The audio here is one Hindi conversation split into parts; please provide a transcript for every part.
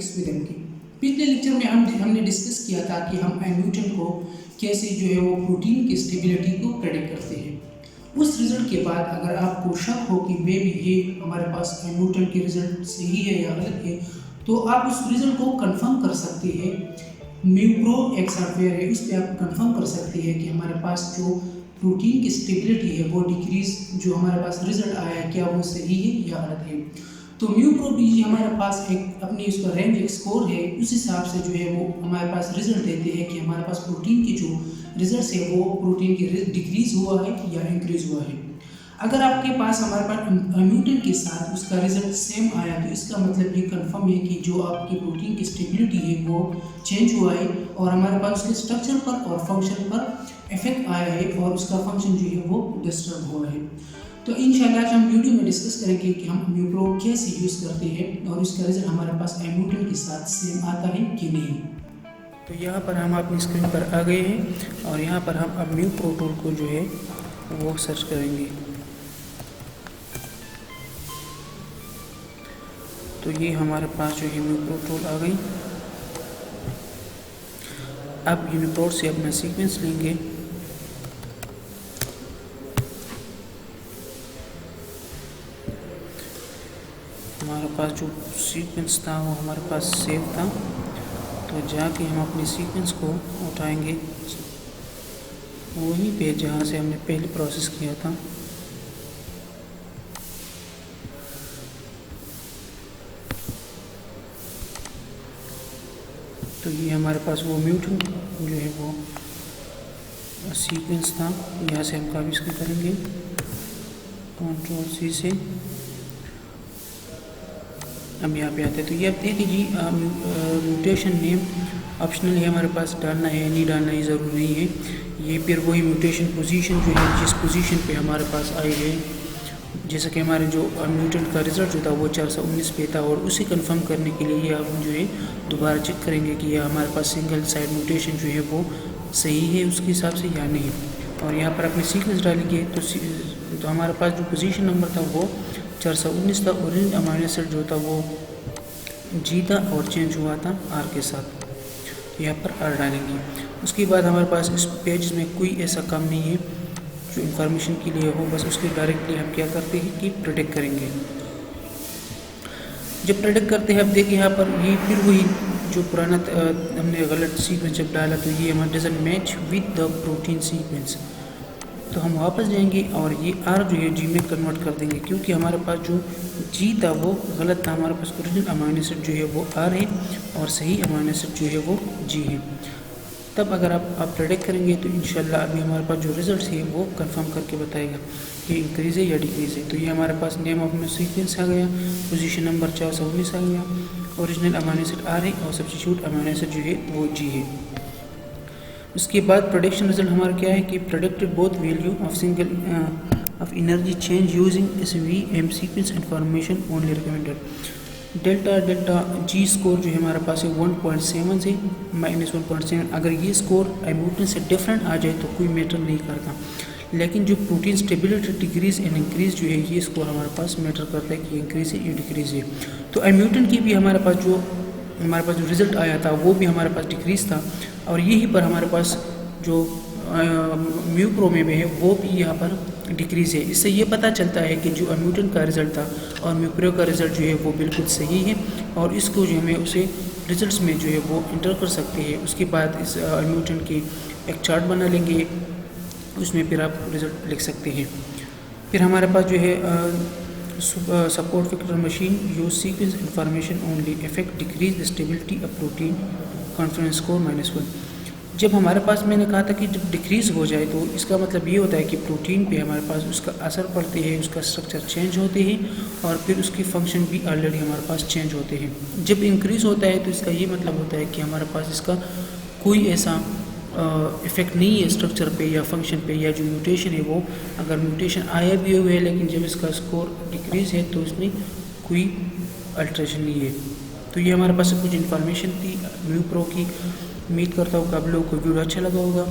फार्माकोकिनेटिक्स विद एमके। पिछले लेक्चर में हमने डिस्कस किया था कि हम म्यूटेंट को कैसे जो है वो प्रोटीन की स्टेबिलिटी को प्रेडिक्ट करते हैं। उस रिजल्ट के बाद अगर आपको शक हो कि मे भी ये हमारे पास म्यूटेंट के रिजल्ट सही है या गलत है, तो आप उस रिजल्ट को कंफर्म कर सकते हैं। म्यूप्रो एक सॉफ्टवेयर है, उस पर आप कंफर्म कर सकते हैं कि हमारे पास जो प्रोटीन की स्टेबिलिटी है वो डिक्रीज जो हमारे पास रिजल्ट आया है क्या वो सही है या गलत है। तो म्यूप्रो भी हमारे पास एक अपनी उसका रेंज एक स्कोर है, उस हिसाब से जो है वो हमारे पास रिजल्ट देते हैं कि हमारे पास प्रोटीन की जो रिजल्ट है वो प्रोटीन की डिक्रीज हुआ है या इंक्रीज हुआ है। अगर आपके पास हमारे पास म्यूटेंट के साथ उसका रिजल्ट सेम आया तो इसका मतलब ये कंफर्म है कि जो आपकी प्रोटीन की स्टेबिलिटी है वो चेंज हुआ है और हमारे पास उसके स्ट्रक्चर पर और फंक्शन पर इफेक्ट आया है और उसका फंक्शन जो है वो डिस्टर्ब हुआ है। तो इंशाल्लाह हम वीडियो में डिस्कस करेंगे कि हम म्यूप्रो कैसे यूज़ करते हैं और उसका रिजल्ट हमारे पास म्यूटेंट के साथ सेम आता है कि नहीं। तो यहाँ पर हम अपनी स्क्रीन पर आ गए हैं और यहाँ पर हम अब म्यूप्रो टूल को जो है वो सर्च करेंगे। तो ये हमारे पास जो है म्यूप्रो टूल आ गई। अब यूनिप्रोट से अपना सीक्वेंस लेंगे। हमारे पास जो सीक्वेंस था वो हमारे पास सेव था, तो जाके हम अपने सीक्वेंस को उठाएंगे वही पे जहाँ से हमने पहले प्रोसेस किया था। तो ये हमारे पास वो म्यूटेंट जो है वो सीक्वेंस था, यहाँ से हम कॉपी इसको करेंगे Ctrl+C से। हम यहाँ पे आते हैं तो ये आप देखिए जी म्यूटेशन नेम ऑप्शनल है, हमारे पास डालना है नहीं डालना ये ज़रूरी नहीं है। ये फिर वही म्यूटेशन पोजीशन जो है जिस पोजीशन पे हमारे पास आई है, जैसा कि हमारे जो म्यूटेंट का रिज़ल्ट जो था वो 419 पे था और उसे कंफर्म करने के लिए हम जो है दोबारा चेक करेंगे कि यह हमारे पास सिंगल साइड म्यूटेशन जो है वो सही है उसके हिसाब से या नहीं। और यहाँ पर अपने सीक्वेंस डालेंगे तो हमारे पास जो पोजीशन नंबर था वो 419 था। ओरिजिनल अमाइनो एसिड जो था वो G था और चेंज हुआ था R के साथ। यहाँ पर R डालेंगे। उसके बाद हमारे पास इस पेज में कोई ऐसा काम नहीं है जो इन्फॉर्मेशन के लिए हो, बस उसके डायरेक्टली हम क्या करते हैं कि प्रेडिक्ट करेंगे। जब प्रेडिक्ट करते हैं अब देखिए यहाँ पर ये फिर वही जो पुराना हमने गलत सीक्वेंस जब डाला तो ये हमारा doesn't match with the protein sequence. तो हम वापस जाएंगे और ये R जो है G में कन्वर्ट कर देंगे, क्योंकि हमारे पास जो G था वो गलत था। हमारे पास ओरिजिनल अमाइनो एसिड जो है वो R है और सही अमाइनो एसिड जो है वो G है। तब अगर आप प्रेडिक्ट करेंगे तो इंशाल्लाह अभी हमारे पास जो रिजल्ट है वो कंफर्म करके बताएगा कि इंक्रीज़ है या डिक्रीज़ है। तो ये हमारे पास नेम ऑफ सीक्वेंस आ गया, पोजीशन नंबर 419 आ गया, ओरिजिनल अमाइनो एसिड R है और सब्स्टिट्यूट अमाइनो एसिड जो है वो G है। उसके बाद प्रेडिक्शन रिजल्ट हमारा क्या है कि predicted both value of single of energy change using SVM sequence information only recommended. Delta G score जो है हमारे पास है 1.7 से -1.7। अगर ये स्कोर म्यूटेंट से डिफरेंट आ जाए तो कोई मैटर नहीं करता, लेकिन जो protein stability decrease and increase जो है ये स्कोर हमारे पास मैटर करता है कि इंक्रीज है या डिक्रीज है। तो म्यूटेंट की भी हमारे पास जो रिजल्ट आया था वो भी हमारे पास डिक्रीज था और यहीं पर हमारे पास जो म्यूप्रो में भी है वो भी यहाँ पर डिक्रीज़ है। इससे ये पता चलता है कि जो म्यूटेंट का रिज़ल्ट था और म्यूप्रो का रिज़ल्ट जो है वो बिल्कुल सही है और इसको जो हमें उसे रिजल्ट्स में जो है वो इंटर कर सकते हैं। उसके बाद इस म्यूटेंट की एक चार्ट बना लेंगे, उसमें फिर आप रिज़ल्ट लिख सकते हैं। फिर हमारे पास जो है support factor machine use sequence information only effect decrease the stability of protein confidence score -1। जब हमारे पास मैंने कहा था कि जब डिक्रीज़ हो जाए तो इसका मतलब ये होता है कि प्रोटीन पे हमारे पास उसका असर पड़ते हैं, उसका स्ट्रक्चर चेंज होते हैं और फिर उसके फंक्शन भी ऑलरेडी हमारे पास चेंज होते हैं। जब इंक्रीज़ होता है तो इसका ये मतलब होता है कि हमारे पास इसका कोई ऐसा इफ़ेक्ट नहीं है स्ट्रक्चर पे या फंक्शन पे, या जो म्यूटेशन है वो अगर म्यूटेशन आया भी हुआ है लेकिन जब इसका स्कोर डिक्रीज़ है तो इसमें कोई अल्ट्रेशन नहीं है। तो ये हमारे पास कुछ इन्फॉर्मेशन थी म्यूप्रो की। उम्मीद करता हूँ कि आप लोगों को वीडियो अच्छा लगा होगा,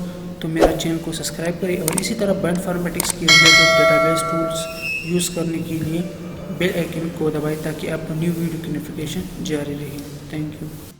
तो मेरा चैनल को सब्सक्राइब करें और इसी तरह बायोइन्फॉर्मेटिक्स के रिलेटेड डेटाबेस टूल्स यूज़ करने के लिए बेल आइकन को दबाएं ताकि आपको न्यू वीडियो की नोटिफिकेशन जारी रहे। Thank you.